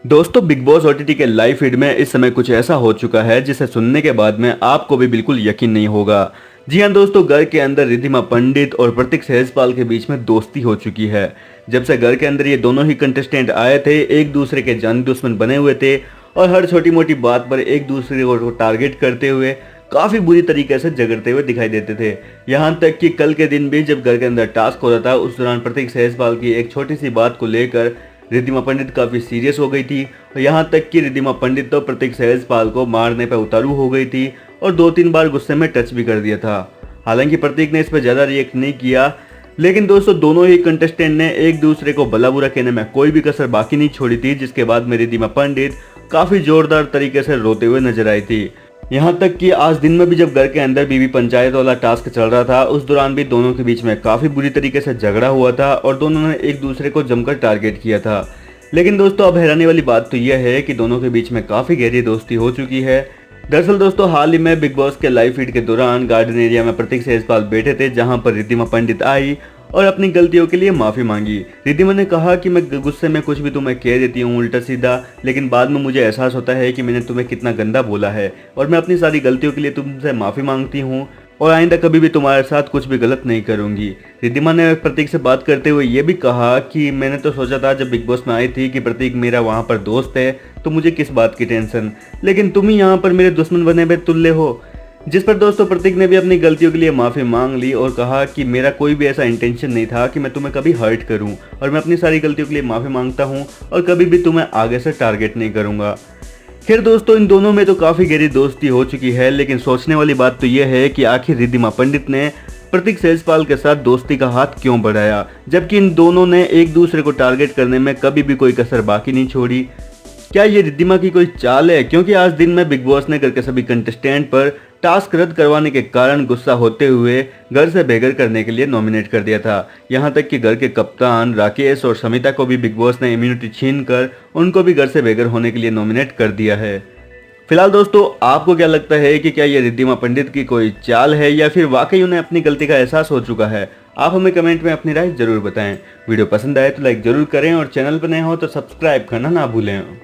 दोस्तों big boss OTT के live feed में इस समय कुछ ऐसा हो चुका है जिसे सुनने के बाद में आपको भी बिल्कुल यकीन नहीं होगा। जी हाँ दोस्तों, घर के अंदर रिद्धिमा पंडित और प्रतीक सहजपाल के बीच में दोस्ती हो चुकी है। जब से घर के अंदर ये दोनों ही कंटेस्टेंट आए थे, एक दूसरे के जानी दुश्मन बने हुए थे और हर छोटी मोटी बात पर एक दूसरे को टारगेट करते हुए काफी बुरी तरीके से झगड़ते हुए दिखाई देते थे। यहाँ तक कि कल के दिन भी जब घर के अंदर टास्क हो रहा था, उस दौरान प्रतीक सहजपाल की एक छोटी सी बात को लेकर रिद्धिमा पंडित काफी सीरियस हो गई थी और यहाँ तक कि रिद्धिमा पंडित तो प्रतीक सहजपाल को मारने पर उतारू हो गई थी और 2-3 बार गुस्से में टच भी कर दिया था। हालांकि प्रतीक ने इस पर ज्यादा रिएक्ट नहीं किया, लेकिन दोस्तों दोनों ही कंटेस्टेंट ने एक दूसरे को भला बुरा कहने में कोई भी कसर बाकी नहीं छोड़ी थी, जिसके बाद में रिद्धिमा पंडित काफी जोरदार तरीके से रोते हुए नजर आई थी। यहाँ तक कि आज दिन में भी जब घर के अंदर बीबी पंचायत वाला टास्क चल रहा था, उस दौरान भी दोनों के बीच में काफी बुरी तरीके से झगड़ा हुआ था और दोनों ने एक दूसरे को जमकर टारगेट किया था। लेकिन दोस्तों अब हैरानी वाली बात तो यह है कि दोनों के बीच में काफी गहरी दोस्ती हो चुकी है। दरअसल दोस्तों हाल ही में बिग बॉस के लाइव फीड के दौरान गार्डन एरिया में प्रतीक सहजपाल बैठे थे, जहां पर रिद्धिमा पंडित आई और अपनी गलतियों के लिए माफी मांगी। रिद्धिमा ने कहा कि मैं गुस्से में कुछ भी तुम्हें कह देती हूँ उल्टा सीधा, लेकिन बाद में मुझे एहसास होता है कि मैंने तुम्हें कितना गंदा बोला है और मैं अपनी सारी गलतियों के लिए तुमसे माफी मांगती हूँ और आइंदा कभी भी तुम्हारे साथ कुछ भी गलत नहीं करूंगी। रिद्धिमा ने प्रतीक से बात करते हुए ये भी कहा कि मैंने तो सोचा था जब बिग बॉस में आई थी कि प्रतीक मेरा वहाँ पर दोस्त है, तो मुझे किस बात की टेंशन, लेकिन तुम ही यहाँ पर मेरे दुश्मन बने हुए तुल्य हो। जिस पर दोस्तों प्रतीक ने भी अपनी गलतियों के लिए माफी मांग ली और कहा कि मेरा कोई भी ऐसा इंटेंशन नहीं था कि मैं तुम्हें कभी हर्ट करूं और मैं अपनी सारी गलतियों के लिए माफी मांगता हूं और कभी भी तुम्हें आगे से टारगेट नहीं करूंगा। खैर दोस्तों इन दोनों में तो काफी गहरी दोस्ती हो चुकी है, लेकिन सोचने वाली बात तो यह है कि आखिर रिद्धिमा पंडित ने प्रतीक सहजपाल के साथ दोस्ती का हाथ क्यों बढ़ाया, जबकि इन दोनों ने एक दूसरे को टारगेट करने में कभी भी कोई कसर बाकी नहीं छोड़ी। क्या ये रिद्धिमा की कोई चाल है? क्योंकि आज दिन में बिग बॉस ने घर के सभी कंटेस्टेंट पर टास्क रद्द करवाने के कारण गुस्सा होते हुए घर से बेघर करने के लिए नॉमिनेट कर दिया था। यहाँ तक कि घर के कप्तान राकेश और समिता को भी बिग बॉस ने इम्यूनिटी छीनकर उनको भी घर से बेघर होने के लिए नॉमिनेट कर दिया है। फिलहाल दोस्तों आपको क्या लगता है कि क्या ये रिद्धिमा पंडित की कोई चाल है या फिर वाकई उन्हें अपनी गलती का एहसास हो चुका है? आप हमें कमेंट में अपनी राय जरूर बताएं। वीडियो पसंद आए तो लाइक जरूर करें और चैनल पर नए हो तो सब्सक्राइब करना ना भूलें।